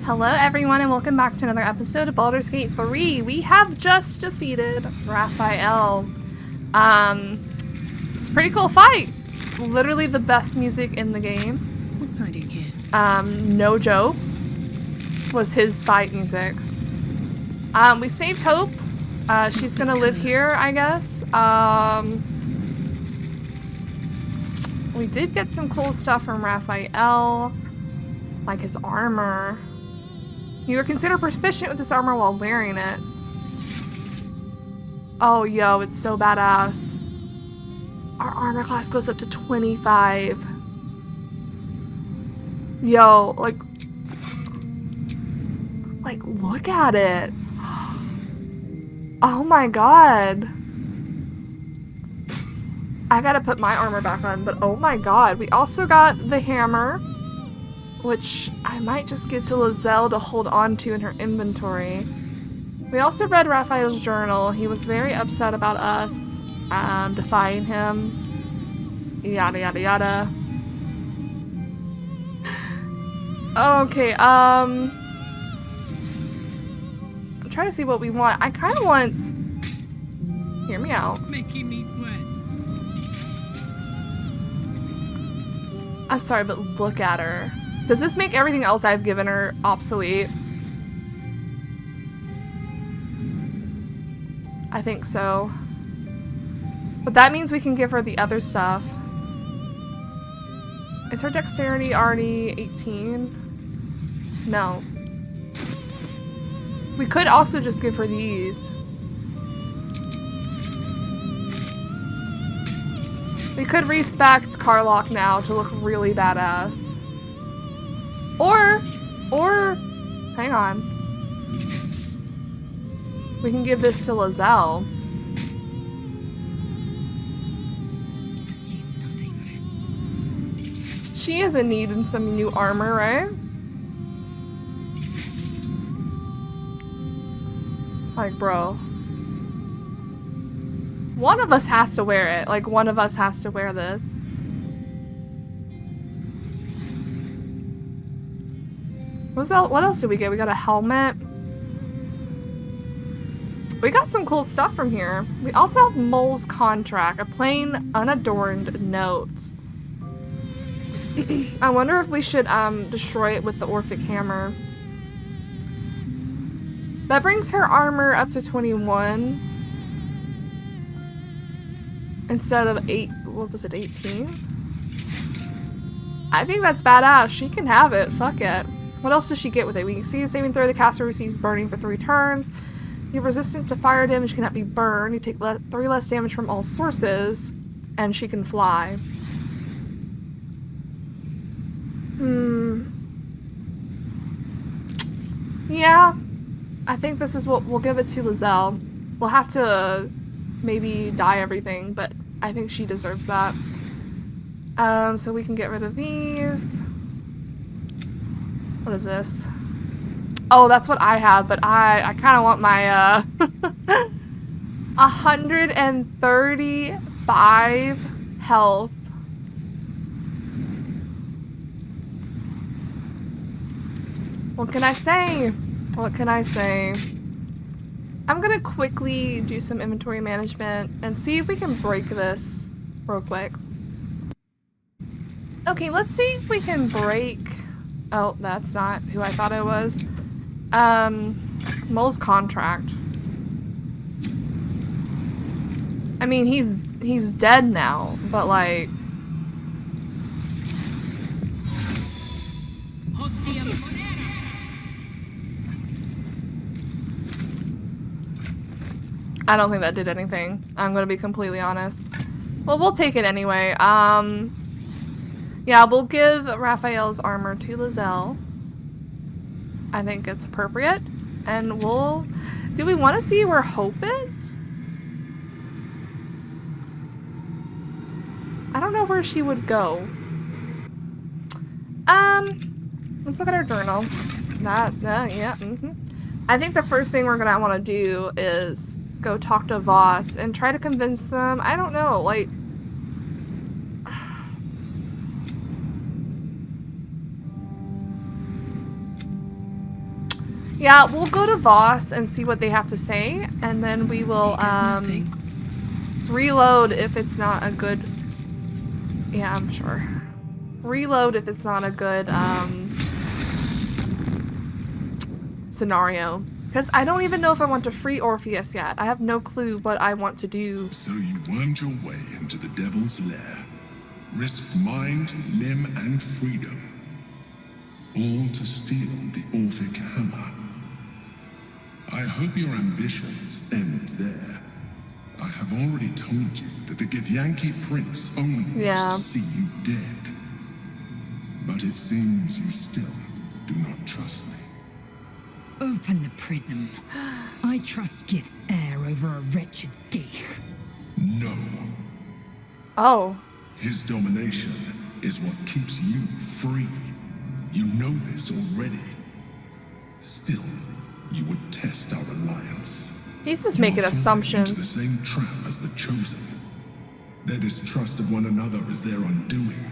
Hello everyone and welcome back to another episode of Baldur's Gate 3. We have just defeated Raphael. It's a pretty cool fight. Literally the best music in the game. What's hiding here? No joke was his fight music. We saved Hope. She's gonna live here, I guess. We did get some cool stuff from Raphael, like his armor. You are considered proficient with this armor while wearing it. Oh, yo, it's so badass. Our armor class goes up to 25. Yo, like, look at it. Oh my god. I gotta put my armor back on, but oh my god. We also got the hammer, which I might just give to Lizelle to hold on to in her inventory. We also read Raphael's journal. He was very upset about us defying him. Yada yada yada. Okay, I'm trying to see what we want. I kind of want... Hear me out. Making me sweat. I'm sorry, but look at her. Does this make everything else I've given her obsolete? I think so. But that means we can give her the other stuff. Is her dexterity already 18? No. We could also just give her these. We could respect Warlock now to look really badass. Or, hang on. We can give this to Lizelle. Assume nothing. She is in need in some new armor, right? Like, bro. One of us has to wear it. Like, one of us has to wear this. What else did we get? We got a helmet. We got some cool stuff from here. We also have Mole's contract, a plain, unadorned note. I wonder if we should destroy it with the Orphic hammer. That brings her armor up to 21. Instead of 8, what was it, 18? I think that's badass. She can have it. Fuck it. What else does she get with it? We can see a saving throw. The caster receives burning for 3 turns. You're resistant to fire damage, cannot be burned. You take 3 less damage from all sources. And she can fly. Yeah. I think this is what we'll give it to Lizelle. We'll have to maybe dye everything, but I think she deserves that. So we can get rid of these. What is this? Oh, that's what I have, but I kind of want my 135 health. What can I say? What can I say? I'm gonna quickly do some inventory management and see if we can break this real quick. Okay, let's see if we can break... Oh, that's not who I thought it was. Mole's contract. I mean, he's dead now, but like... I don't think that did anything. I'm gonna be completely honest. Well, we'll take it anyway. Yeah, we'll give Raphael's armor to Lizelle. I think it's appropriate. And we'll... Do we want to see where Hope is? I don't know where she would go. Let's look at her journal. Yeah, I think the first thing we're gonna want to do is go talk to Voss and try to convince them. I don't know, like... Yeah, we'll go to Voss and see what they have to say, and then we will reload if it's not a good. Yeah, I'm sure. Reload if it's not a good scenario. Because I don't even know if I want to free Orpheus yet. I have no clue what I want to do. So you wormed your way into the Devil's Lair, risked mind, limb, and freedom, all to steal the Orphic Hammer. I hope your ambitions end there. I have already told you that the Githyanki Prince only wants to see you dead. But it seems you still do not trust me. Open the prism. I trust Gith's heir over a wretched geek. No. Oh. His domination is what keeps you free. You know this already. Still, you would test our alliance. He's just making assumptions. Into the same trap as the Chosen. Their distrust of one another is their undoing.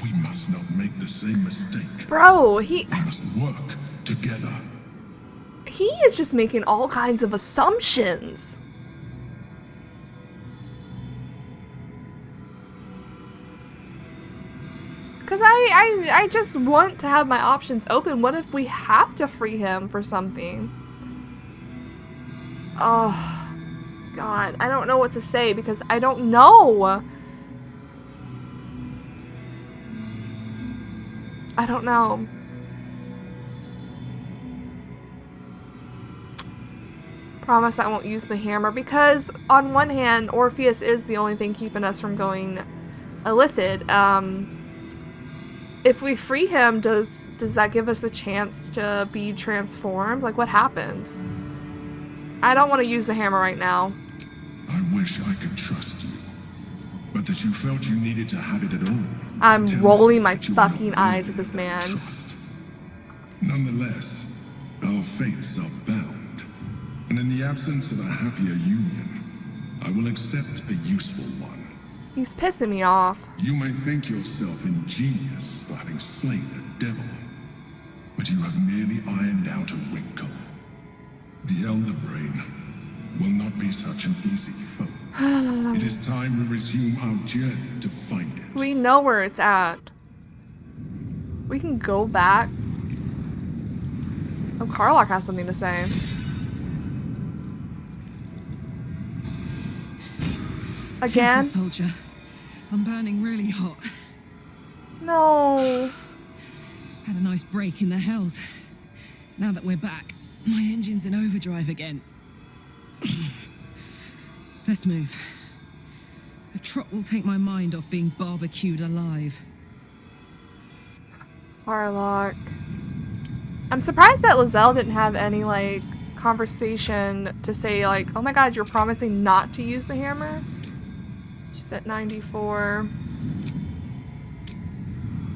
We must not make the same mistake. Bro, We must work together. He is just making all kinds of assumptions. Because I just want to have my options open. What if we have to free him for something? Oh, God. I don't know what to say because I don't know. I don't know. Promise I won't use the hammer because on one hand, Orpheus is the only thing keeping us from going illithid. If we free him, does that give us the chance to be transformed? Like, what happens? I don't want to use the hammer right now. I wish I could trust you, but that you felt you needed to have it at all. I'm rolling my fucking eyes at this man. Trust. Nonetheless, our fates are bound, and in the absence of a happier union, I will accept a useful one. He's pissing me off. You may think yourself ingenious for having slain a devil, but you have merely ironed out a wrinkle. The Elder Brain will not be such an easy foe. It is time we resume our journey to find it. We know where it's at. We can go back. Oh, Warlock has something to say. Again? Careful, soldier. I'm burning really hot. No. Had a nice break in the hells. Now that we're back, my engine's in overdrive again. Let's move. A trot will take my mind off being barbecued alive. Warlock. I'm surprised that Lizelle didn't have any, like, conversation to say, like, oh my god, you're promising not to use the hammer? She's at 94.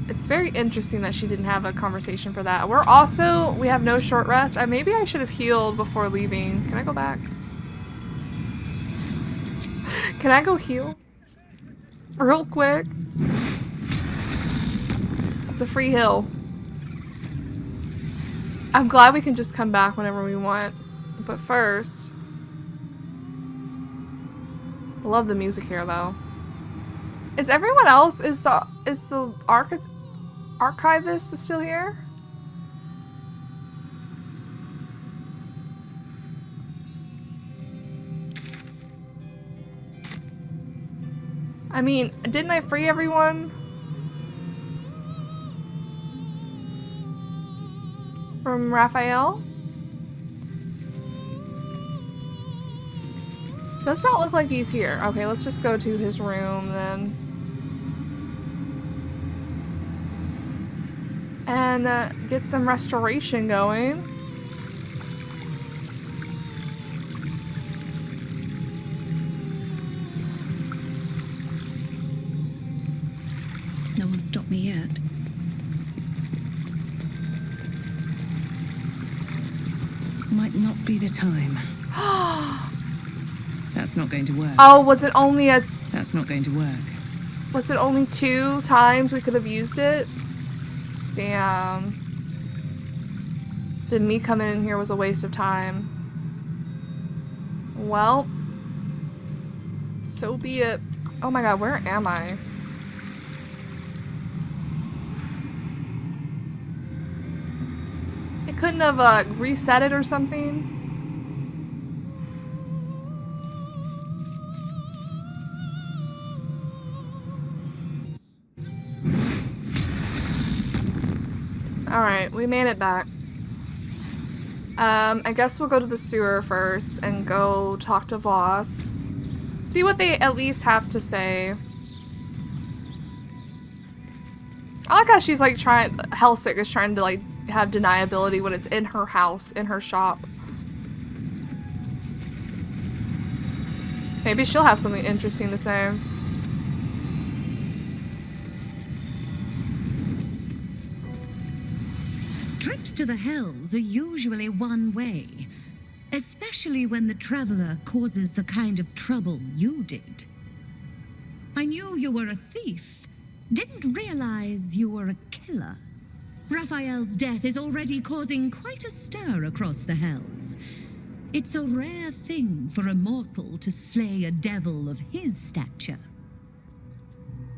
It's very interesting that she didn't have a conversation for that. We have no short rest. Maybe I should have healed before leaving. Can I go back? Can I go heal? Real quick. It's a free heal. I'm glad we can just come back whenever we want. But first... I love the music here, though. Is everyone else... Is the archivist still here? I mean, didn't I free everyone? From Raphael? Does not look like he's here. Okay, let's just go to his room then. And get some restoration going. No one stopped me yet. Might not be the time. That's not going to work. Oh, was it only a... That's not going to work. Was it only 2 times we could have used it? Damn. Then me coming in here was a waste of time. Well, so be it. Oh my god, where am I? It couldn't have reset it or something? Alright, we made it back. I guess we'll go to the sewer first and go talk to Voss. See what they at least have to say. I like how she's like Hellsick is trying to like have deniability when it's in her house, in her shop. Maybe she'll have something interesting to say. Trips to the Hells are usually one way, especially when the traveler causes the kind of trouble you did. I knew you were a thief, didn't realize you were a killer. Raphael's death is already causing quite a stir across the Hells. It's a rare thing for a mortal to slay a devil of his stature.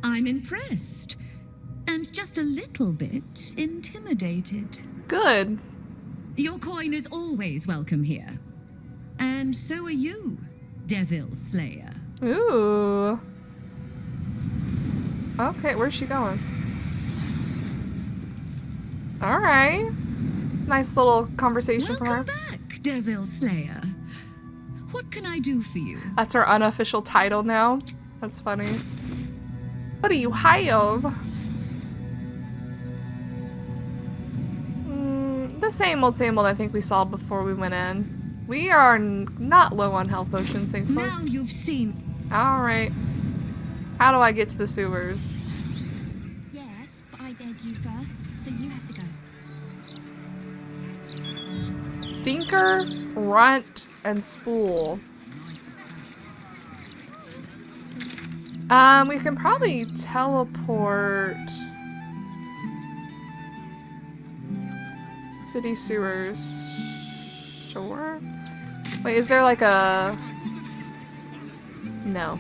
I'm impressed, and just a little bit intimidated. Good. Your coin is always welcome here. And so are you, Devil Slayer. Ooh. Okay, where's she going? Alright. Nice little conversation from her. Welcome back, Devil Slayer. What can I do for you? That's her unofficial title now. That's funny. What do you have? The same old I think we saw before we went in. We are not low on health potions, thankfully. Now you've seen. Alright. How do I get to the sewers? Yeah, but I dared you first, so you have to go. Stinker, Runt, and Spool. We can probably teleport. City sewers. Sure. Wait, is there like a... No.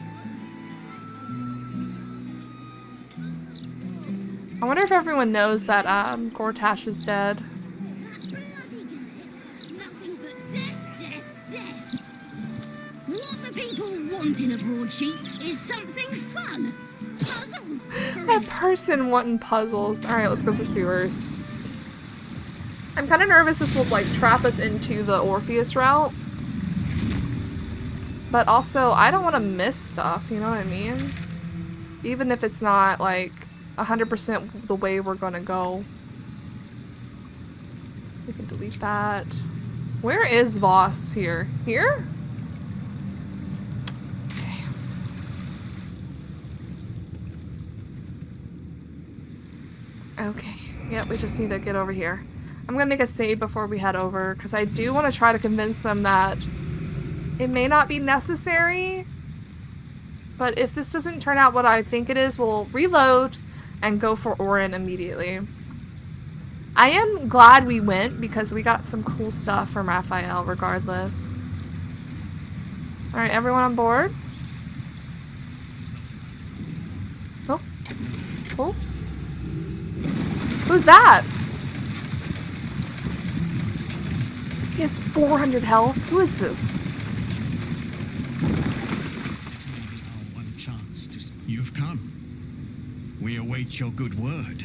I wonder if everyone knows that Gortash is dead. Nothing but death. What the people want in a broadsheet is something fun. Puzzles. That person wanting puzzles. Alright, let's go to the sewers. I'm kind of nervous this will like trap us into the Orpheus route. But also, I don't want to miss stuff, you know what I mean? Even if it's not like 100% the way we're gonna go. We can delete that. Where is Voss here? Here? Okay. Okay. Yep, we just need to get over here. I'm gonna make a save before we head over, because I do want to try to convince them that it may not be necessary. But if this doesn't turn out what I think it is, we'll reload and go for Orin immediately. I am glad we went because we got some cool stuff from Raphael regardless. Alright, everyone on board? Oh. Oh. Who's that? He has 400 health. Who is this? You've come. We await your good word.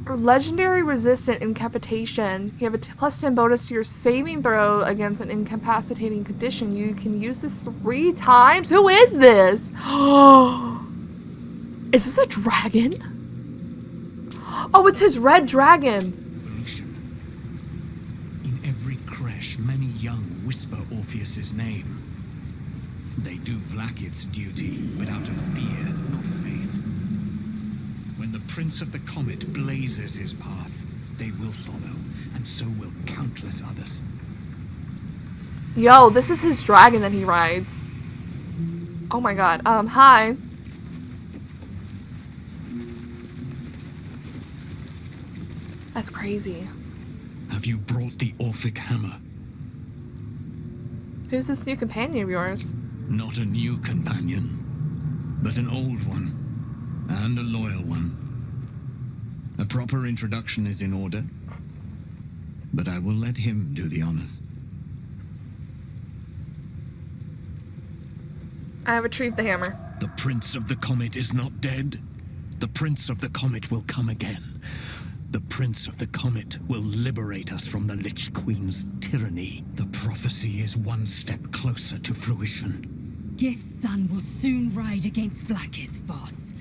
Legendary resistant incapacitation. You have a +10 bonus to your saving throw against an incapacitating condition. You can use this 3 times. Who is this? Is this a dragon? Oh, it's his red dragon. In every creche, many young whisper Orpheus's name. They do Vlaakith's duty without a fear or faith. When the Prince of the Comet blazes his path, they will follow, and so will countless others. Yo, this is his dragon that he rides. Oh my god. Hi. That's crazy. Have you brought the Orphic hammer? Who's this new companion of yours? Not a new companion, but an old one, and a loyal one. A proper introduction is in order, but I will let him do the honors. I have retrieved the hammer. The Prince of the Comet is not dead. The Prince of the Comet will come again. The Prince of the Comet will liberate us from the Lich Queen's tyranny. The prophecy is one step closer to fruition. Gith's son will soon ride against Vlaakith, Voss,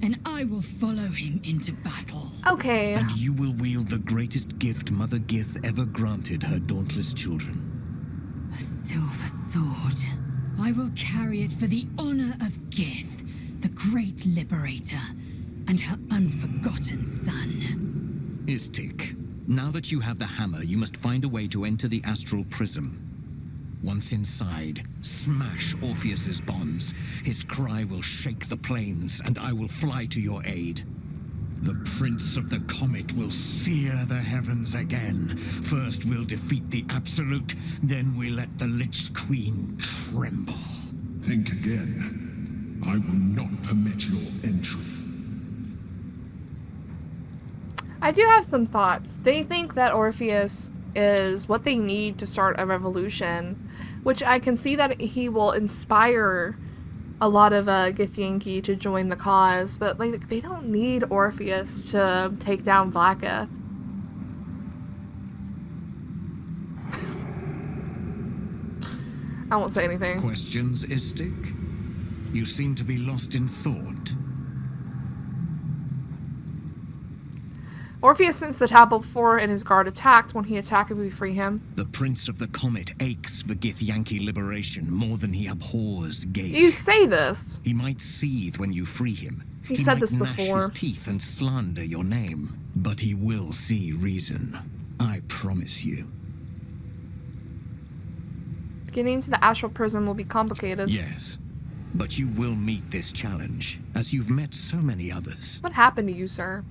and I will follow him into battle. Okay. And you will wield the greatest gift Mother Gith ever granted her dauntless children. A silver sword. I will carry it for the honor of Gith, the great liberator, and her unforgotten son. Istik, now that you have the hammer, you must find a way to enter the astral prism. Once inside, smash Orpheus's bonds. His cry will shake the plains, and I will fly to your aid. The Prince of the Comet will sear the heavens again. First we'll defeat the Absolute, then we let the Lich Queen tremble. Think again. I will not permit your entry. I do have some thoughts. They think that Orpheus is what they need to start a revolution, which I can see that he will inspire a lot of Githyanki to join the cause, but like they don't need Orpheus to take down Vlaakith. I won't say anything. Questions, Istik? You seem to be lost in thought. Orpheus sensed the tablet before and his guard attacked. When he attacked, we free him. The Prince of the Comet aches for Githyanki liberation more than he abhors Gaith. You say this. He might seethe when you free him. He said might this gnash before. his teeth and slander your name. But he will see reason. I promise you. Getting into the astral prison will be complicated. Yes. But you will meet this challenge, as you've met so many others. What happened to you, sir?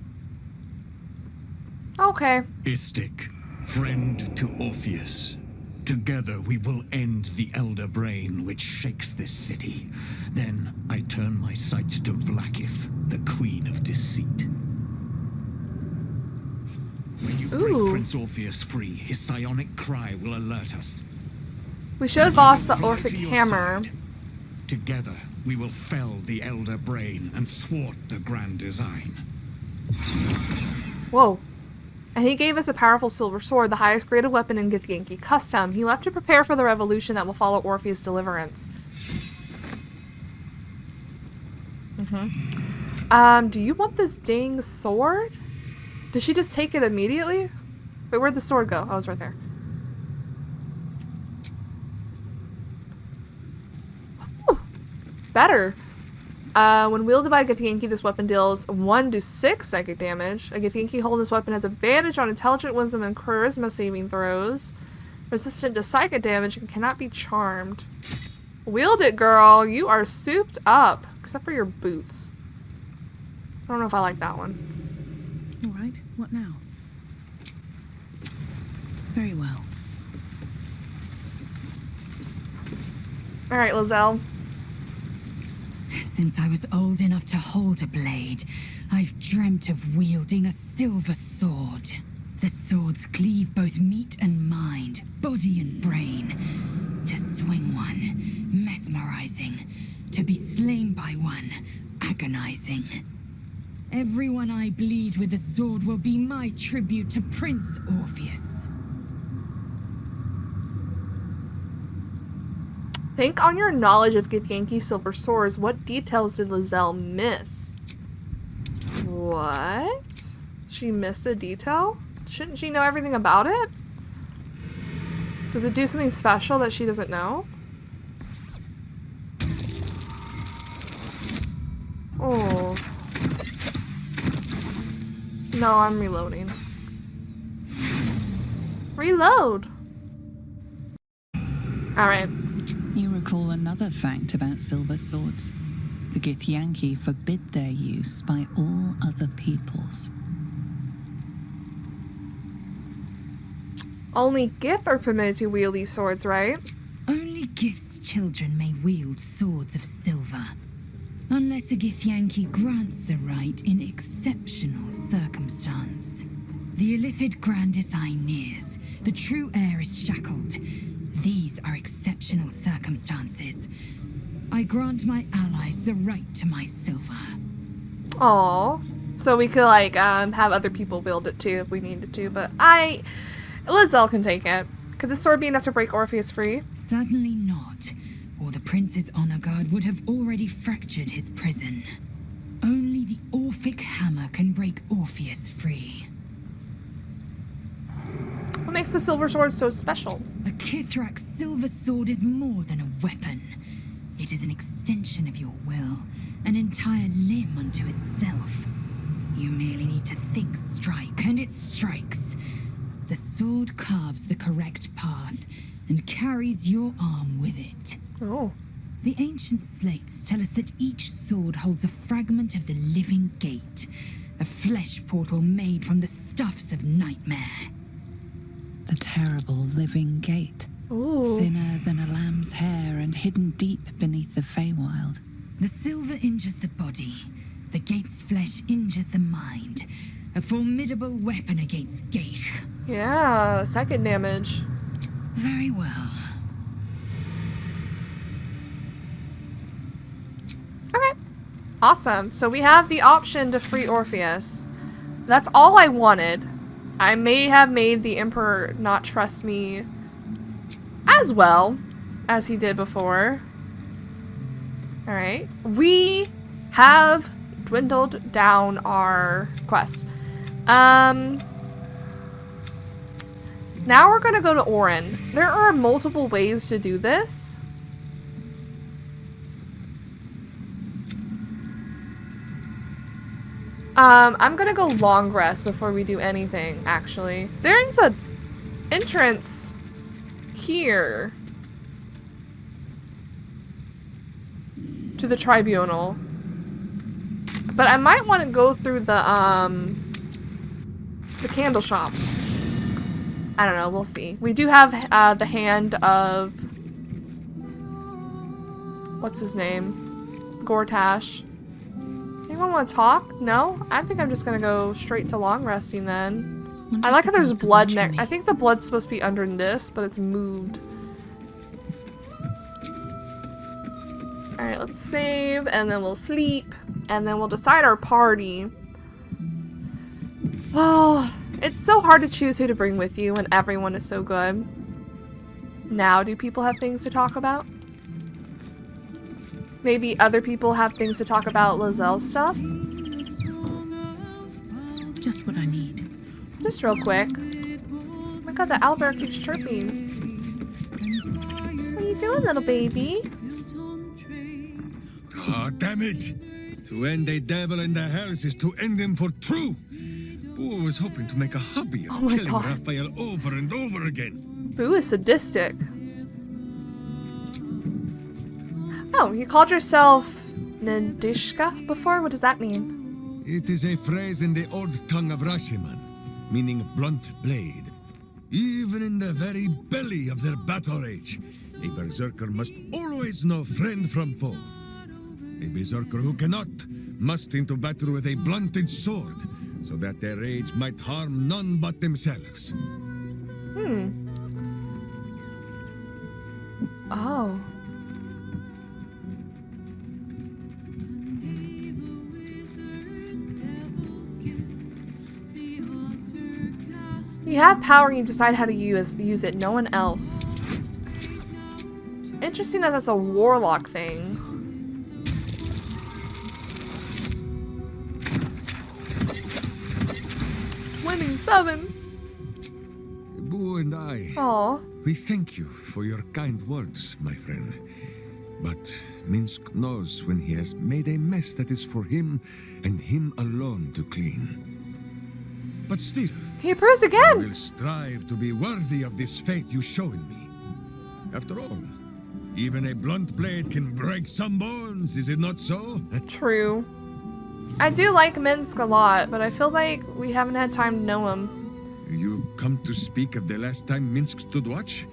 Okay. Istik, friend to Orpheus. Together we will end the Elder Brain which shakes this city. Then I turn my sights to Vlaakith, the Queen of Deceit. When you break Prince Orpheus free, his psionic cry will alert us. We showed Voss the Fly Orphic to your hammer. side. Together we will fell the Elder Brain and thwart the grand design. Whoa. And he gave us a powerful silver sword, the highest graded weapon in Githyanki custom. He left to prepare for the revolution that will follow Orpheus' deliverance. Do you want this dang sword? Did she just take it immediately? Wait, where'd the sword go? Oh, it's right there. Whew. Better. When wielded by a Githyanki, this weapon deals 1 to 6 psychic damage. A Githyanki holding this weapon has advantage on intelligent wisdom and charisma saving throws. Resistant to psychic damage and cannot be charmed. Wield it, girl. You are souped up. Except for your boots. I don't know if I like that one. All right, what now? Very well. Alright, Lizelle. Since I was old enough to hold a blade, I've dreamt of wielding a silver sword. The swords cleave both meat and mind, body and brain. To swing one, mesmerizing. To be slain by one, agonizing. Everyone I bleed with the sword will be my tribute to Prince Orpheus. Think on your knowledge of Githyanki silver swords. What details did Lizelle miss? What? She missed a detail? Shouldn't she know everything about it? Does it do something special that she doesn't know? Oh. No, I'm reloading. Reload! Alright. You recall another fact about silver swords. The Githyanki forbid their use by all other peoples. Only Gith are permitted to wield these swords, right? Only Gith's children may wield swords of silver, unless a Githyanki grants the right in exceptional circumstance. The Illithid Grandis Aeneas, the true heir is shackled. These are exceptional circumstances. I grant my allies the right to my silver. Aww. So we could, like, have other people wield it too if we needed to, but Lizelle can take it. Could this sword be enough to break Orpheus free? Certainly not, or the Prince's honor guard would have already fractured his prison. Only the Orphic hammer can break Orpheus free. What makes the silver sword so special? A Kithrak's silver sword is more than a weapon. It is an extension of your will, an entire limb unto itself. You merely need to think strike, and it strikes. The sword carves the correct path and carries your arm with it. Oh. The ancient slates tell us that each sword holds a fragment of the living gate, a flesh portal made from the stuffs of nightmare. The terrible living gate. Ooh. Thinner than a lamb's hair and hidden deep beneath the Feywild. The silver injures the body. The gate's flesh injures the mind. A formidable weapon against Gaich. Yeah, second damage. Very well. Okay. Awesome. So we have the option to free Orpheus. That's all I wanted. I may have made the Emperor not trust me as well as he did before. Alright. We have dwindled down our quest. Now we're gonna go to Orin. There are multiple ways to do this. I'm gonna go long rest before we do anything, actually. There's an entrance here to the tribunal. But I might want to go through the candle shop. I don't know, we'll see. We do have the hand of... what's his name? Gortash. Anyone want to talk? No? I think I'm just gonna go straight to long resting then. I like how there's blood next. I think the blood's supposed to be under this, but it's moved. Alright, let's save, and then we'll sleep, and then we'll decide our party. Oh, it's so hard to choose who to bring with you when everyone is so good. Now, do people have things to talk about? Maybe other people have things to talk about Lizelle's stuff? Just what I need. Just real quick. Oh my god, the owlbear keeps chirping. What are you doing, little baby? Ah, damn it! To end a devil in the hells is to end him for true. Boo was hoping to make a hobby of killing God. Raphael over and over again. Boo is sadistic. Oh, you called yourself Nadishka before? What does that mean? It is a phrase in the old tongue of Rashiman, meaning blunt blade. Even in the very belly of their battle rage, a berserker must always know friend from foe. A berserker who cannot must into battle with a blunted sword, so that their rage might harm none but themselves. Oh. You have power and you decide how to use it, no one else. Interesting that that's a warlock thing. Winning 7. Boo and I, Aw. we thank you for your kind words, my friend. But Minsc knows when he has made a mess that is for him and him alone to clean. But still, He approves I again. will strive to be worthy of this faith you show in me. After all, even a blunt blade can break some bones, is it not so? True. I do like Minsc a lot, but I feel like we haven't had time to know him. You come to speak of the last time Minsc stood watch?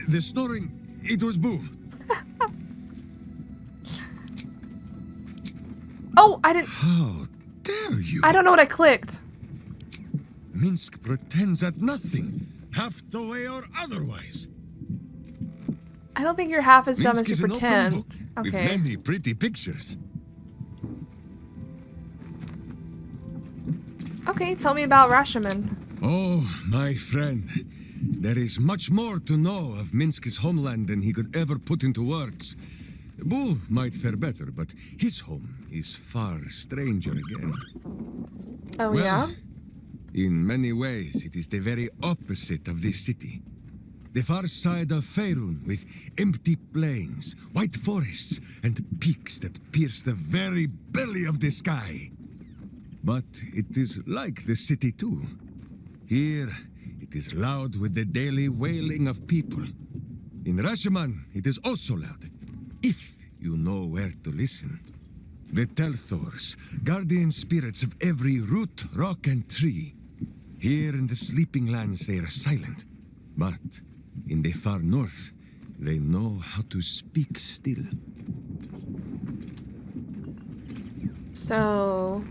The snoring, it was Boo. Oh, I didn't. How dare you? I don't know what I clicked. Minsc pretends at nothing, half the way or otherwise. I don't think you're half as dumb Minsc as you is an open pretend. book with Okay. many pretty pictures. Okay, tell me about Rashomon. Oh, my friend. There is much more to know of Minsc's homeland than he could ever put into words. Boo might fare better, but his home is far stranger again. Oh, Well, yeah? In many ways, it is the very opposite of this city. The far side of Faerun, with empty plains, white forests, and peaks that pierce the very belly of the sky. But it is like the city too. Here, it is loud with the daily wailing of people. In Rashomon, it is also loud, if you know where to listen. The Telthors, guardian spirits of every root, rock, and tree. Here in the sleeping lands they are silent, but in the far north, they know how to speak still. So...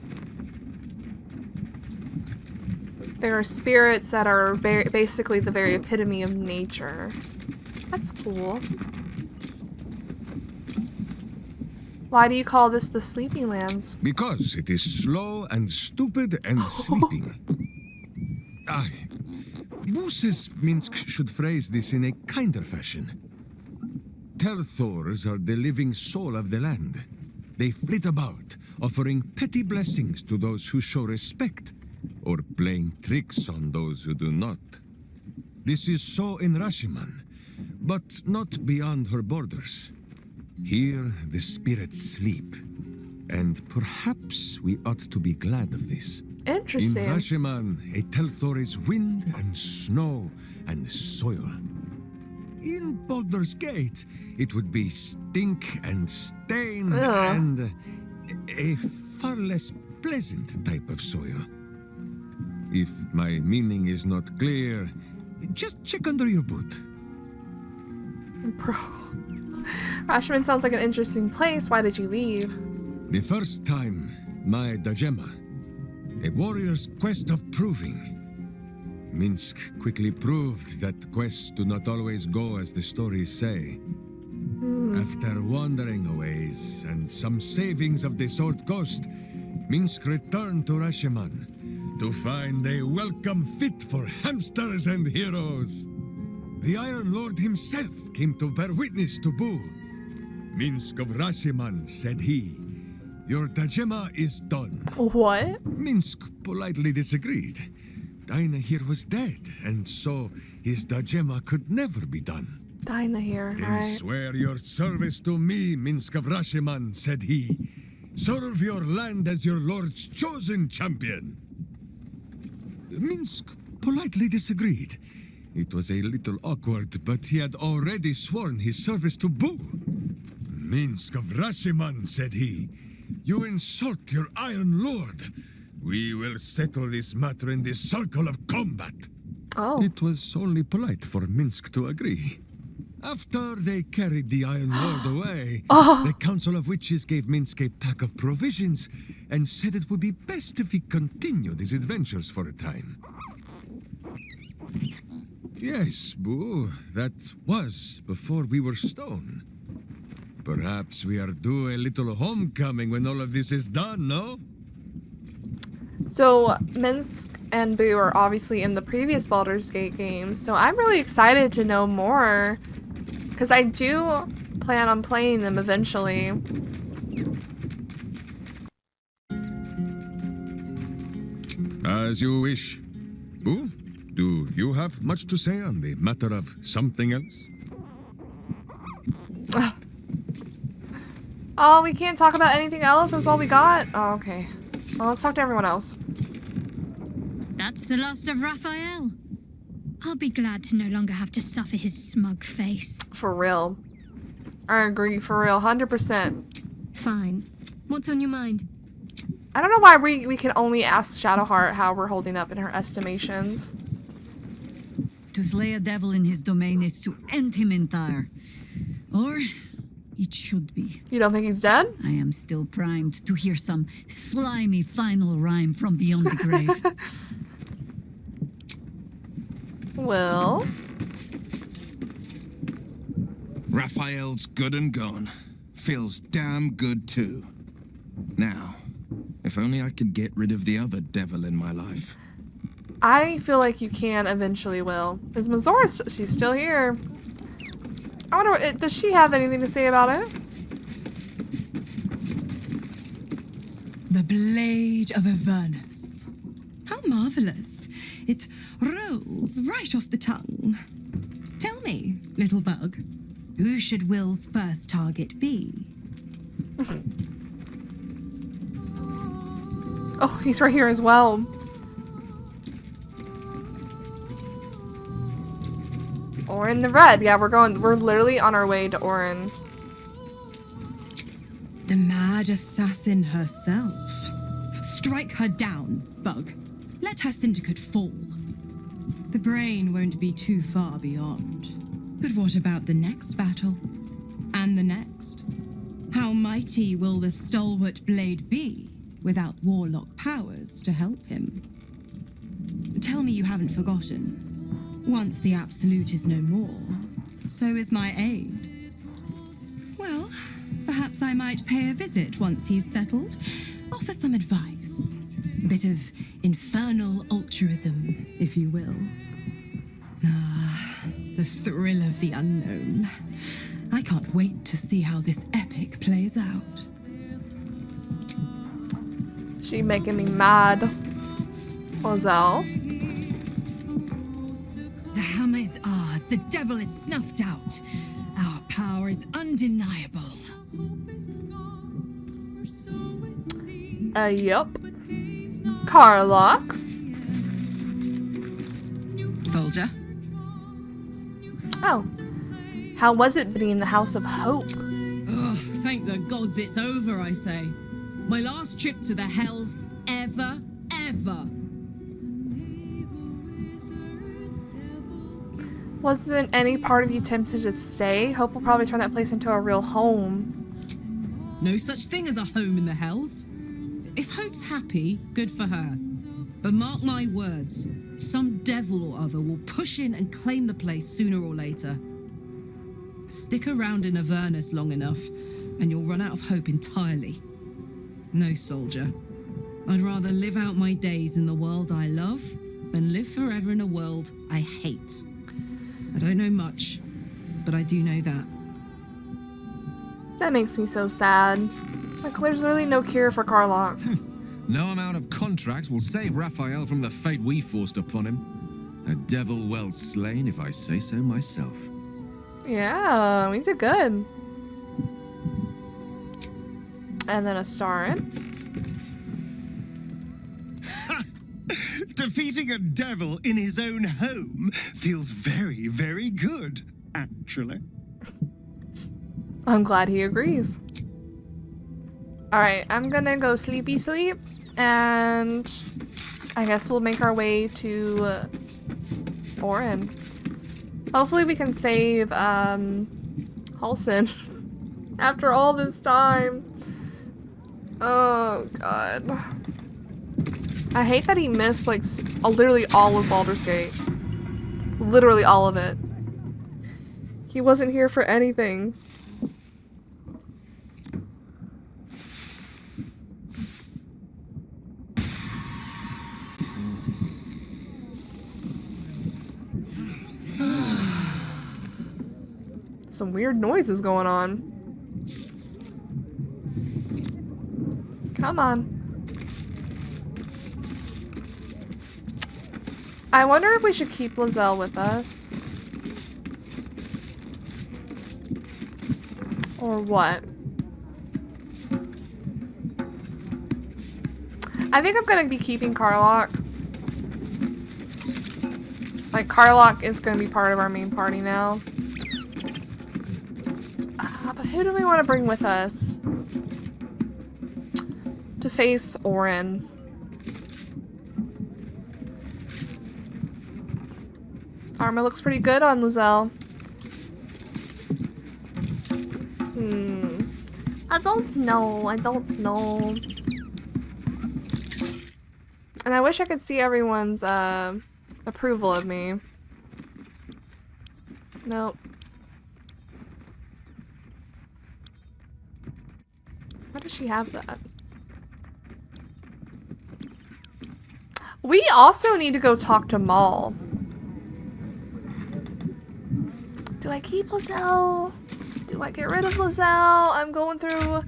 there are spirits that are basically the very epitome of nature. That's cool. Why do you call this the Sleeping Lands? Because it is slow and stupid and sleeping. Boo says Minsc should phrase this in a kinder fashion. Telthors are the living soul of the land. They flit about, offering petty blessings to those who show respect, or playing tricks on those who do not. This is so in Rashomon, but not beyond her borders. Here the spirits sleep, and perhaps we ought to be glad of this. Interesting. In Rashomon, a Telthor is wind and snow and soil. In Baldur's Gate, it would be stink and stain Ugh. and a far less pleasant type of soil. If my meaning is not clear, just check under your boot. Bro. Rashomon sounds like an interesting place. Why did you leave? The first time, my Dajema, a warrior's quest of proving. Minsc quickly proved that quests do not always go as the stories say. After wandering a ways and some savings of the Sword Coast, Minsc returned to Rashomon to find a welcome fit for hamsters and heroes. The Iron Lord himself came to bear witness to Boo. Minsc of Rashomon, said he, your Dajema is done. What? Minsc politely disagreed. Dinah here was dead, and so his Dajema could never be done. Dinah here, Then right? swear your service to me, Minsc of Rashomon, said he. Serve your land as your lord's chosen champion. Minsc politely disagreed. It was a little awkward, but he had already sworn his service to Boo. Minsc of Rashomon, said he, you insult your Iron Lord. We will settle this matter in the circle of combat. Oh. It was only polite for Minsc to agree. After they carried the Iron Lord away, the Council of Witches gave Minsc a pack of provisions and said it would be best if he continued his adventures for a time. Yes, Boo, that was before we were stone. Perhaps we are due a little homecoming when all of this is done, no? So, Minsc and Boo are obviously in the previous Baldur's Gate games, so I'm really excited to know more. Because I do plan on playing them eventually. As you wish. Boo, do you have much to say on the matter of something else? Oh, we can't talk about anything else? That's all we got? Oh, okay. Well, let's talk to everyone else. That's the last of Raphael. I'll be glad to no longer have to suffer his smug face. For real. I agree, for real, 100%. Fine. What's on your mind? I don't know why we can only ask Shadowheart how we're holding up in her estimations. To slay a devil in his domain is to end him entire. Or it should be. You don't think he's dead? I am still primed to hear some slimy final rhyme from beyond the grave. Well... Raphael's good and gone. Feels damn good too. Now, if only I could get rid of the other devil in my life. I feel like you can eventually, Will. Is Mazora she's still here? I wonder, does she have anything to say about it? The Blade of Avernus. How marvelous. It rolls right off the tongue. Tell me, little bug, who should Will's first target be? Oh, he's right here as well. Orin the Red. Yeah, we're literally on our way to Orin. The mad assassin herself. Strike her down, bug. Let her syndicate fall. The brain won't be too far beyond. But what about the next battle? And the next? How mighty will the stalwart blade be without Warlock powers to help him? Tell me you haven't forgotten. Once the Absolute is no more, so is my aid. Well, perhaps I might pay a visit once he's settled, offer some advice. A bit of infernal altruism, if you will. Ah, the thrill of the unknown. I can't wait to see how this epic plays out. She making me mad. Lozelle. The hammer is ours. The devil is snuffed out. Our power is undeniable. Yup. Warlock. Soldier. Oh. How was it being in the House of Hope? Ugh, thank the gods it's over, I say. My last trip to the Hells ever. Wasn't any part of you tempted to stay? Hope will probably turn that place into a real home. No such thing as a home in the Hells. If Hope's happy, good for her. But mark my words, some devil or other will push in and claim the place sooner or later. Stick around in Avernus long enough, and you'll run out of hope entirely. No, soldier. I'd rather live out my days in the world I love than live forever in a world I hate. I don't know much, but I do know that. That makes me so sad. Like, there's really no cure for Warlock. No amount of contracts will save Raphael from the fate we forced upon him. A devil well slain, if I say so myself. Yeah, we did good. And then a star in. Defeating a devil in his own home feels very, very good, actually. I'm glad he agrees. Alright, I'm gonna go sleepy sleep, and I guess we'll make our way to Orin. Hopefully we can save Halsin after all this time. Oh god. I hate that he missed like literally all of Baldur's Gate. Literally all of it. He wasn't here for anything. Some weird noises going on. Come on. I wonder if we should keep Lozelle with us. Or what? I think I'm gonna be keeping Warlock. Like, Warlock is gonna be part of our main party now. But who do we want to bring with us? To face Orin. Armor looks pretty good on Lizelle. I don't know. And I wish I could see everyone's approval of me. Nope. How does she have that? We also need to go talk to Maul. Do I keep Lizelle? Do I get rid of Lizelle? I'm going through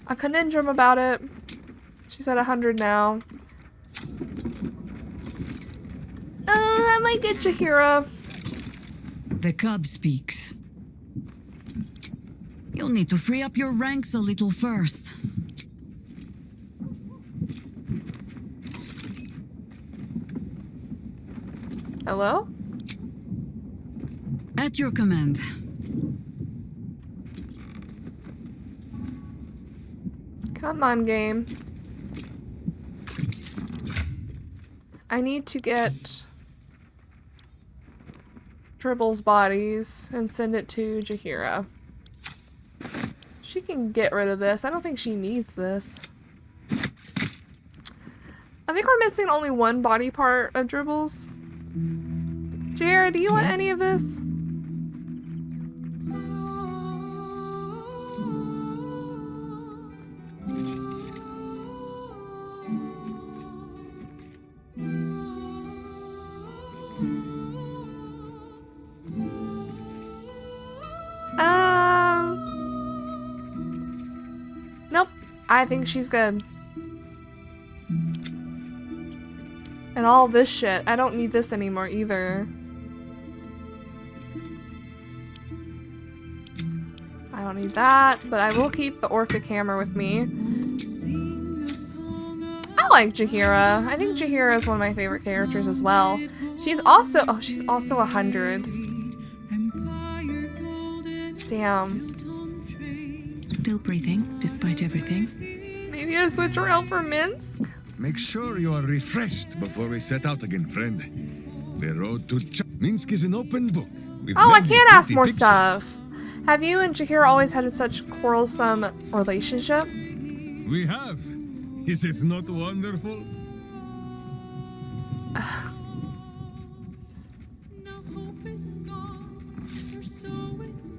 a conundrum about it. She's at 100 now. I might get Jaheira. The cub speaks. You'll need to free up your ranks a little first. Hello? At your command. Come on, game. I need to get Dribble's bodies and send it to Jaheira. She can get rid of this. I don't think she needs this. I think we're missing only one body part of Dribble's. Jaheira, do you want any of this? Nope. I think she's good. And all this shit. I don't need this anymore either. I don't need that, but I will keep the Orphic Hammer with me. I like Jaheira. I think Jaheira is one of my favorite characters as well. She's also, oh, she's also 100. Damn. Still breathing, despite everything. Maybe I switch around for Minsc? Make sure you are refreshed before we set out again, friend. The road to Minsc is an open book. Oh, I can't ask more stuff. Have you and Jaheira always had such quarrelsome relationship? We have. Is it not wonderful?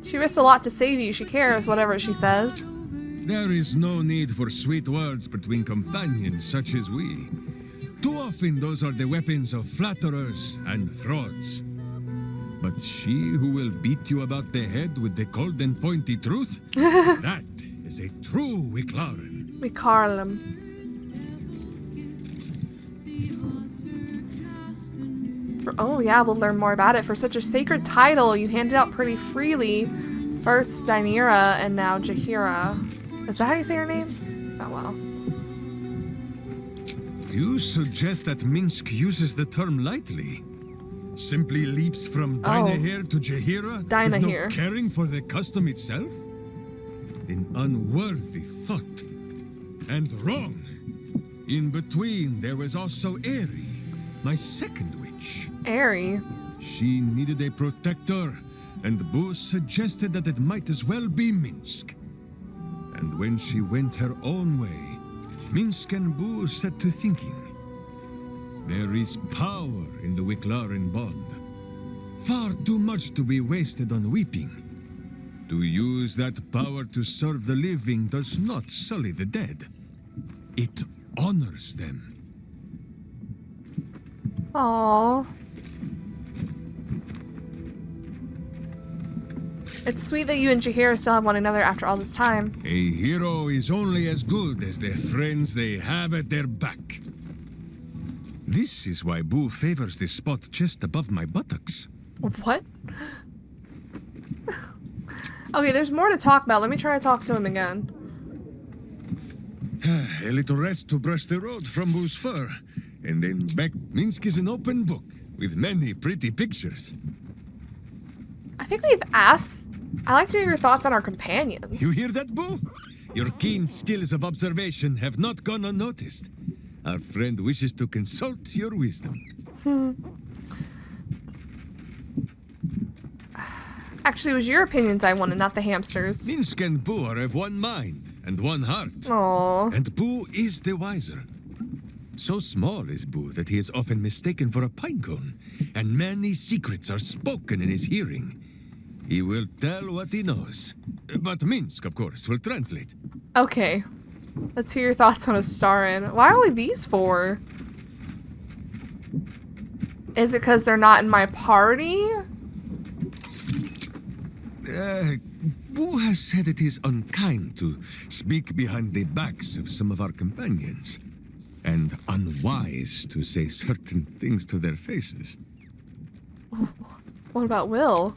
She risked a lot to save you. She cares, whatever she says. There is no need for sweet words between companions such as we. Too often those are the weapons of flatterers and frauds. But she who will beat you about the head with the cold and pointy truth, that is a true Wicklaren. Wicklaren. Oh yeah, we'll learn more about it. For such a sacred title, you hand it out pretty freely. First Rhaenyra and now Jaheira. Is that how you say her name? Oh well. You suggest that Minsc uses the term lightly? Simply leaps from Dynaheir to Jaheira with no caring for the custom itself? An unworthy thought. And wrong. In between, there was also Aerie, my second witch. Aerie? She needed a protector, and Boo suggested that it might as well be Minsc. And when she went her own way, Minsc and Boo set to thinking. There is power in the Wicklaren bond. Far too much to be wasted on weeping. To use that power to serve the living does not sully the dead. It honors them. Aww. It's sweet that you and Jaheira still have one another after all this time. A hero is only as good as the friends they have at their back. This is why Boo favors this spot just above my buttocks. What? Okay, there's more to talk about. Let me try to talk to him again. A little rest to brush the road from Boo's fur. And then back. Minsc is an open book with many pretty pictures. I think we've asked. I like to hear your thoughts on our companions. You hear that, Boo? Your keen skills of observation have not gone unnoticed. Our friend wishes to consult your wisdom. Actually, it was your opinions I wanted, not the hamsters. Minsc and Boo are of one mind and one heart. Aww. And Boo is the wiser. So small is Boo that he is often mistaken for a pinecone, and many secrets are spoken in his hearing. He will tell what he knows. But Minsc, of course, will translate. Okay. Let's hear your thoughts on a Starin. Why only these 4? Is it because they're not in my party? Boo has said it is unkind to speak behind the backs of some of our companions, and unwise to say certain things to their faces. What about Will?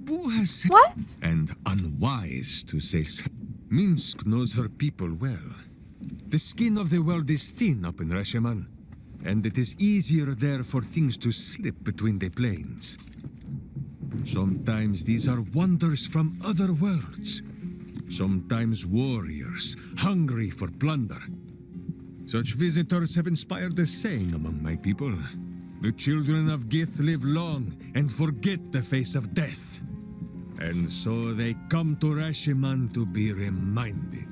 Boo has said... What? And unwise to say... Minsc knows her people well. The skin of the world is thin up in Rasheman, and it is easier there for things to slip between the planes. Sometimes these are wonders from other worlds. Sometimes warriors, hungry for plunder. Such visitors have inspired a saying among my people. The children of Gith live long and forget the face of death. And so they come to Rasheman to be reminded.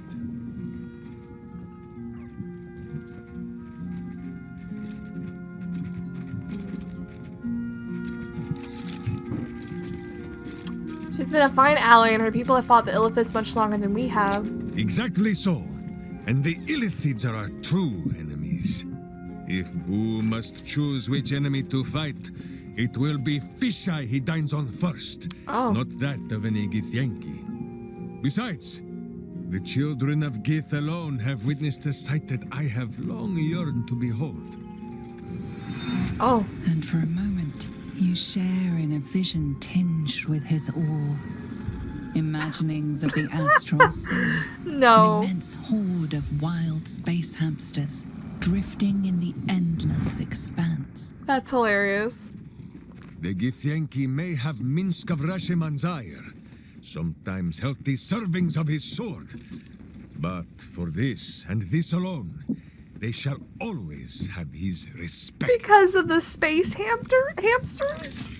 She's been a fine ally, and her people have fought the Illithids much longer than we have. Exactly so. And the Illithids are our true enemies. If Boo must choose which enemy to fight, it will be Fisheye he dines on first, not that of any Githyanki. Besides, the children of Gith alone have witnessed a sight that I have long yearned to behold. Oh. And for a moment, you share in a vision tinged with his awe. Imaginings of the astral sea. No. An immense horde of wild space hamsters drifting in the endless expanse. That's hilarious. The Githyanki may have Minsc of Rasheman's ire, sometimes healthy servings of his sword. But for this and this alone, they shall always have his respect. Because of the space hamsters?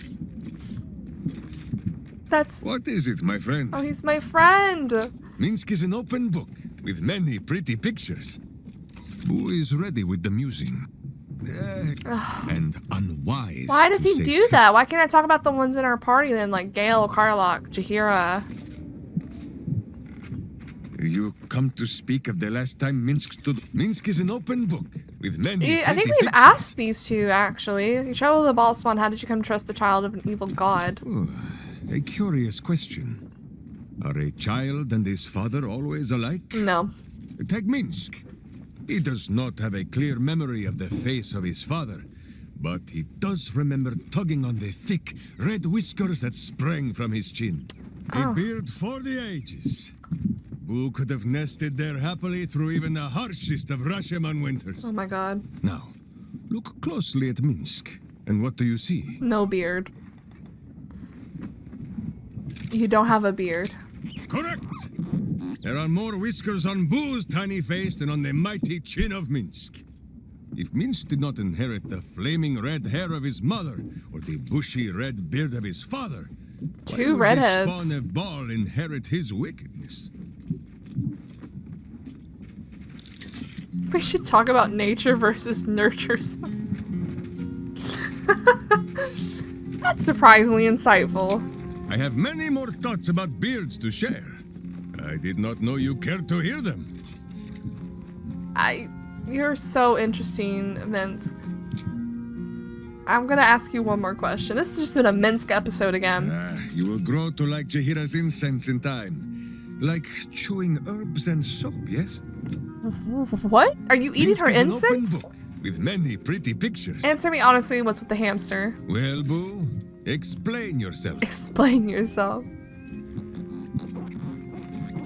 That's... What is it, my friend? Oh, he's my friend. Minsc is an open book with many pretty pictures. Boo is ready with the musing. And unwise. Why does he do that? Why can't I talk about the ones in our party then, like Gale, Karlach, Jaheira? You come to speak of the last time Minsc stood. Minsc is an open book with many. I think we've asked these two, actually. You travel with the ball spawn. How did you come to trust the child of an evil god? Oh, a curious question. Are a child and his father always alike? No. Take Minsc. He does not have a clear memory of the face of his father, but he does remember tugging on the thick, red whiskers that sprang from his chin. A beard for the ages. Who could have nested there happily through even the harshest of Rasheman winters? Oh my god. Now, look closely at Minsc, and what do you see? No beard. You don't have a beard. Correct! There are more whiskers on Boo's tiny face than on the mighty chin of Minsc. If Minsc did not inherit the flaming red hair of his mother, or the bushy red beard of his father, two why redheads. would the spawn of Baal inherit his wickedness? We should talk about nature versus nurture. That's surprisingly insightful. I have many more thoughts about beards to share. I did not know you cared to hear them. You're so interesting, Minsc. I'm gonna ask you one more question. This has just been a Minsc episode again. You will grow to like Jaheira's incense in time. Like chewing herbs and soap, yes? What? Are you eating Minsc her is an open incense? book with many pretty pictures. Answer me honestly, what's with the hamster? Well, Boo, explain yourself. Explain yourself.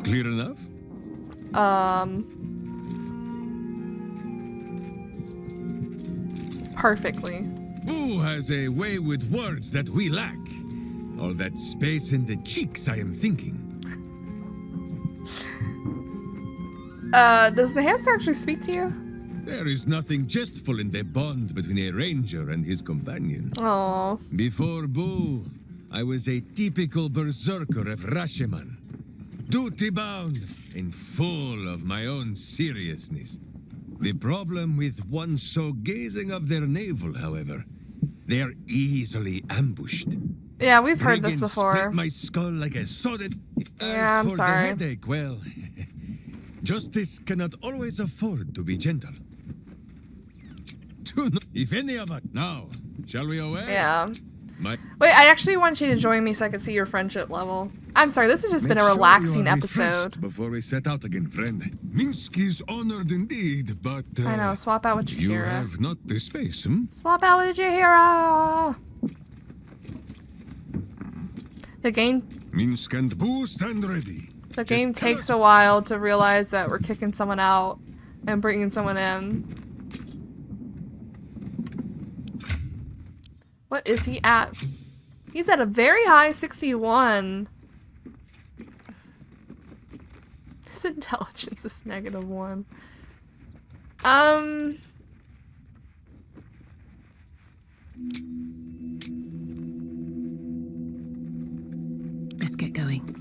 Clear enough? Perfectly. Boo has a way with words that we lack. All that space in the cheeks, I am thinking. Does the hamster actually speak to you? There is nothing jestful in the bond between a ranger and his companion. Aww. Before Boo, I was a typical berserker of Rashomon, duty-bound and full of my own seriousness. The problem with one so gazing of their navel, however, they are easily ambushed. Yeah, we've heard this Brigands before. split my skull like a sodded. Yeah, I'm As for sorry. the headache, well, justice cannot always afford to be gentle. If any of us now, shall we away? Yeah. My Wait, I actually want you to join me so I can see your friendship level. I'm sorry, this has just been a Make sure you relaxing are episode. refreshed before we set out again, friend. Minsc is honored indeed, but I know, swap out with you Jahira. have not the space, hmm? Swap out with Jahira! The game Minsc and boost and ready. The game takes a while to realize that we're kicking someone out and bringing someone in. What is he at? He's at a very high 61. His intelligence is -1. Let's get going.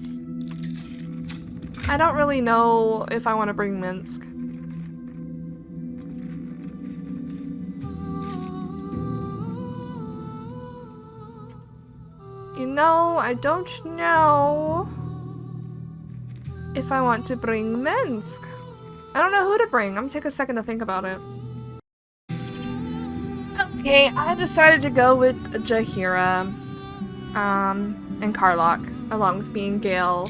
I don't really know if I want to bring Minsc. You know, I don't know if I want to bring Minsc. I don't know who to bring. I'm gonna take a second to think about it. Okay, I decided to go with Jahira, and Warlock, along with me and Gale.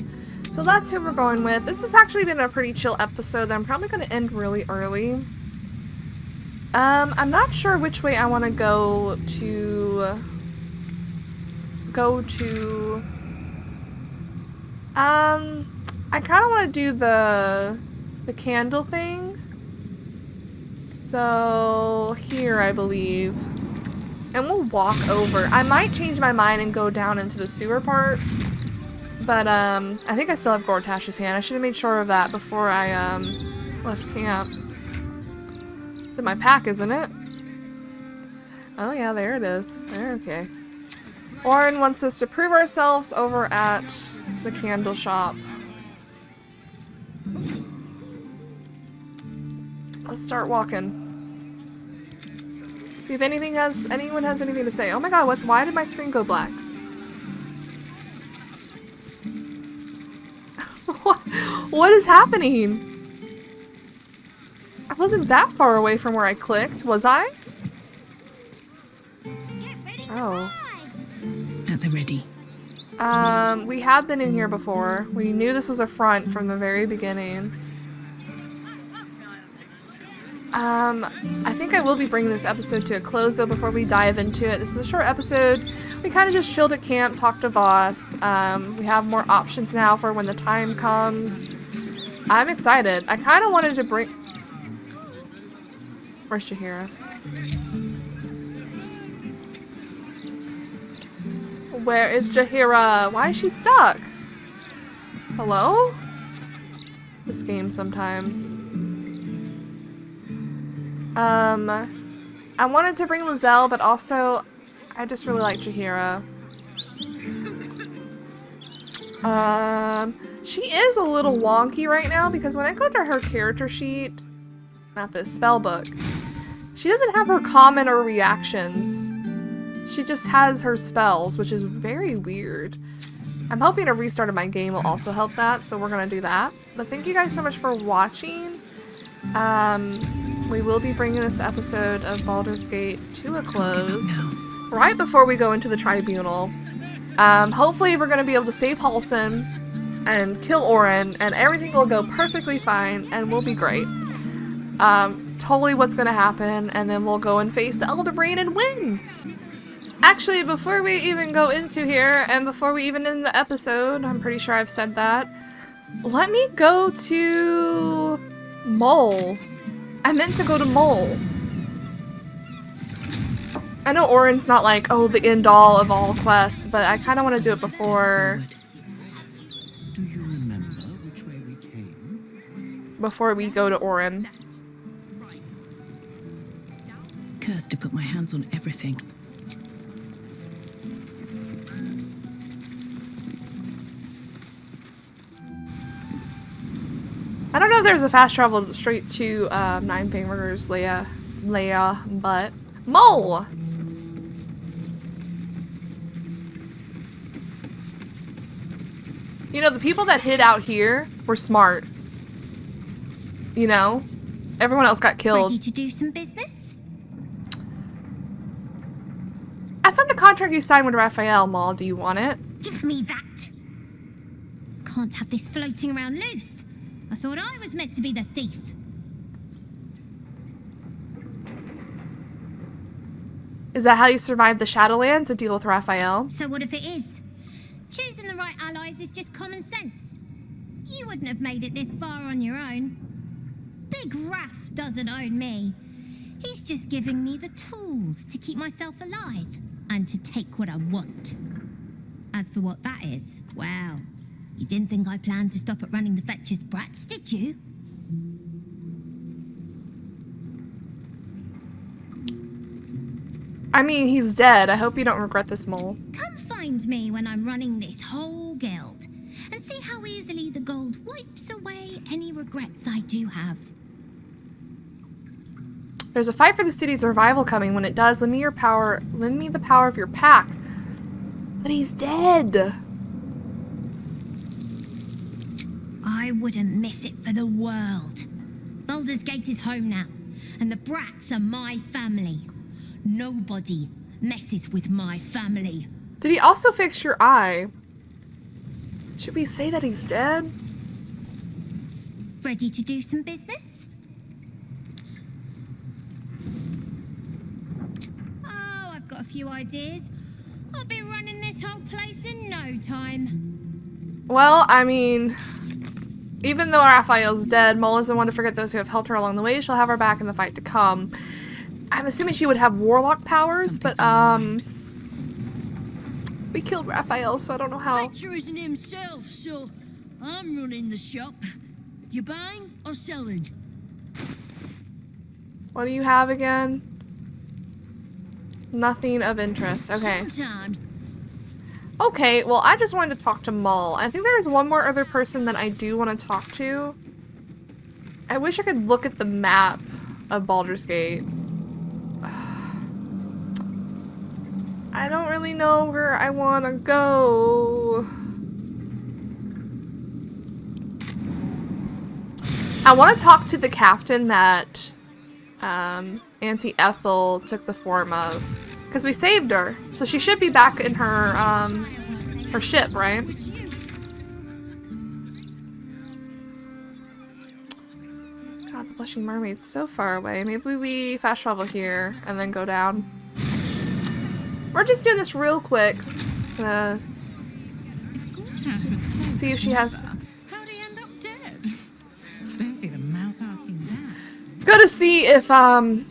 So that's who we're going with. This has actually been a pretty chill episode that I'm probably going to end really early. I'm not sure which way I want to go to... I kind of want to do the candle thing. So, here I believe. And we'll walk over. I might change my mind and go down into the sewer part. But, I think I still have Gortash's hand. I should have made sure of that before I, left camp. It's in my pack, isn't it? Oh yeah, there it is. Okay. Orin wants us to prove ourselves over at the candle shop. Let's start walking. See if anyone has anything to say. Oh my god, why did my screen go black? What is happening? I wasn't that far away from where I clicked, was I? Oh. At the ready. We have been in here before. We knew this was a front from the very beginning. I think I will be bringing this episode to a close though before we dive into it. This is a short episode. We kind of just chilled at camp, talked to boss. We have more options now for when the time comes. I'm excited. I kind of wanted to bring... Where's Jahira? Where is Jahira? Why is she stuck? Hello? This game sometimes. I wanted to bring Lizelle, but also I just really like Jahira. She is a little wonky right now because when I go to her character sheet, not this spell book, she doesn't have her common or reactions. She just has her spells, which is very weird. I'm hoping a restart of my game will also help that, so we're gonna do that. But thank you guys so much for watching. We will be bringing this episode of Baldur's Gate to a close right before we go into the tribunal. Hopefully we're gonna be able to save Halsin and kill Orin, and everything will go perfectly fine, and we'll be great. Totally what's gonna happen, and then we'll go and face the Elder Brain and win! Actually, before we even go into here, and before we even end the episode, I'm pretty sure I've said that, let me go to... Mole. I meant to go to Mole. I know Orin's not like, oh, the end-all of all quests, but I kind of want to do it before... Do you remember which way we came? Before we go to Orin. Cursed to put my hands on everything. know if there's a fast travel straight to Nine Fingers Leia, but Mole. You know, the people that hid out here were smart. You know? Everyone else got killed. Ready to do some business? I found the contract you signed with Raphael, Maul. Do you want it? Give me that. Can't have this floating around loose. I thought I was meant to be the thief. Is that how you survived the Shadowlands to deal with Raphael? So what if it is? Choosing the right allies is just common sense. You wouldn't have made it this far on your own. Big Raph doesn't own me. He's just giving me the tools to keep myself alive and to take what I want. As for what that is, well, you didn't think I planned to stop at running the Fetcher's brats, did you? I mean, he's dead. I hope you don't regret this, Mole. Come find me when I'm running this whole guild and see how easily the gold wipes away any regrets I do have. There's a fight for the city's survival coming. When it does, lend me the power of your pack. But he's dead. I wouldn't miss it for the world. Baldur's Gate is home now, and the brats are my family. Nobody messes with my family. Did he also fix your eye? Should we say that he's dead? Ready to do some business? Oh, I've got a few ideas. I'll be running this whole place in no time. Well, I mean, even though Raphael's dead, Mole isn't one to forget those who have helped her along the way. She'll have her back in the fight to come. I'm assuming she would have Warlock powers, but, we killed Raphael, so I don't know how. Fetcher isn't himself, so I'm running the shop. You buying or selling? What do you have again? Nothing of interest. Okay. Sometimes. Okay, well, I just wanted to talk to Maul. I think there's one more other person that I do want to talk to. I wish I could look at the map of Baldur's Gate. I don't really know where I want to go. I want to talk to the captain that Auntie Ethel took the form of, because we saved her, so she should be back in her her ship, right? God, the Blushing Mermaid's so far away. Maybe we fast travel here and then go down. We're just doing this real quick. See if she has. How'd he end up dead? Don't see the mouth asking that. Go to see if the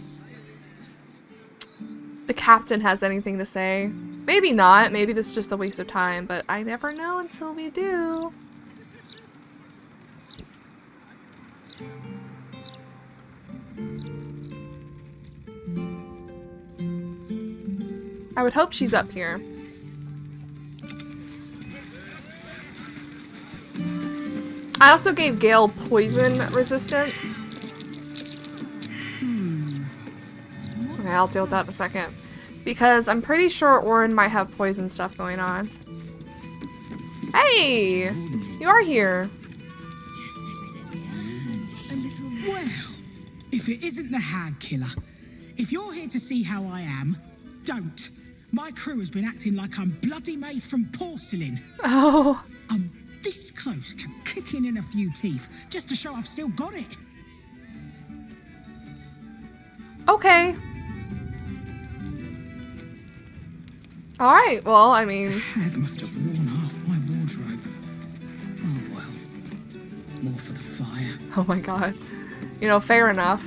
captain has anything to say. Maybe not. Maybe this is just a waste of time, but I never know until we do. I would hope she's up here. I also gave Gale poison resistance. Okay, I'll deal with that in a second. Because I'm pretty sure Orin might have poison stuff going on. Hey! You are here. Well, if it isn't the Hag Killer, if you're here to see how I am, don't. My crew has been acting like I'm bloody made from porcelain. Oh. I'm this close to kicking in a few teeth just to show I've still got it. Okay. Alright, well, I mean... Hag must have worn half my wardrobe. Oh well. More for the fire. Oh my god. You know, fair enough.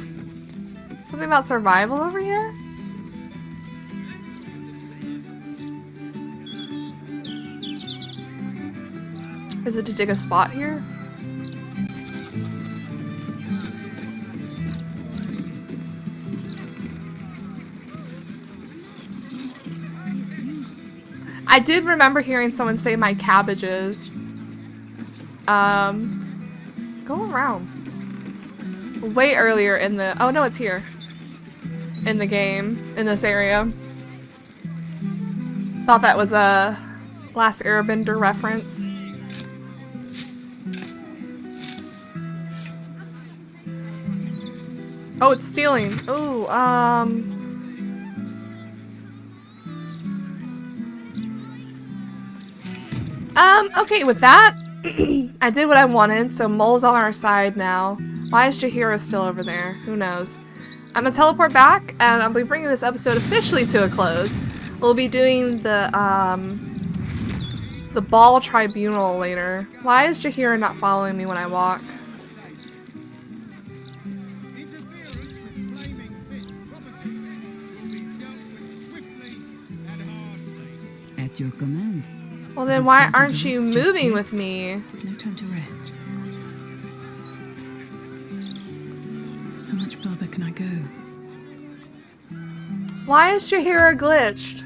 Something about survival over here? Is it to dig a spot here? I did remember hearing someone say my cabbages. Go around. way earlier in the... Oh no, it's here. In the game, in this area. Thought that was a Last Airbender reference. Oh, it's stealing. Oh, okay, with that, I did what I wanted, so Mole's on our side now. Why is Jaheira still over there? Who knows? I'm gonna teleport back, and I'll be bringing this episode officially to a close. We'll be doing the Ball Tribunal later. Why is Jaheira not following me when I walk? At your command. Well then why aren't you moving with me? No time to rest. How much further can I go? Why is Jaheira glitched?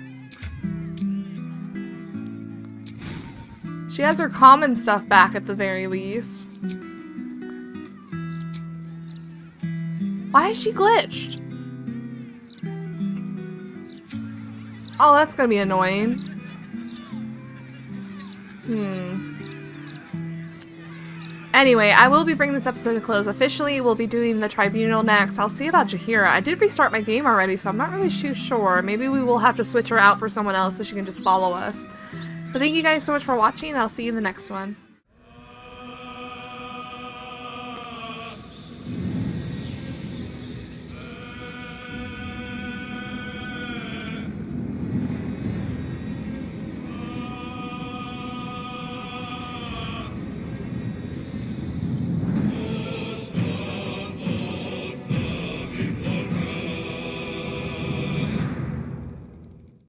She has her common stuff back at the very least. Why is she glitched? Oh, that's gonna be annoying. Anyway, I will be bringing this episode to close. Officially, we'll be doing the Tribunal next. I'll see about Jaheira. I did restart my game already, so I'm not really too sure. Maybe we will have to switch her out for someone else so she can just follow us. But thank you guys so much for watching, and I'll see you in the next one.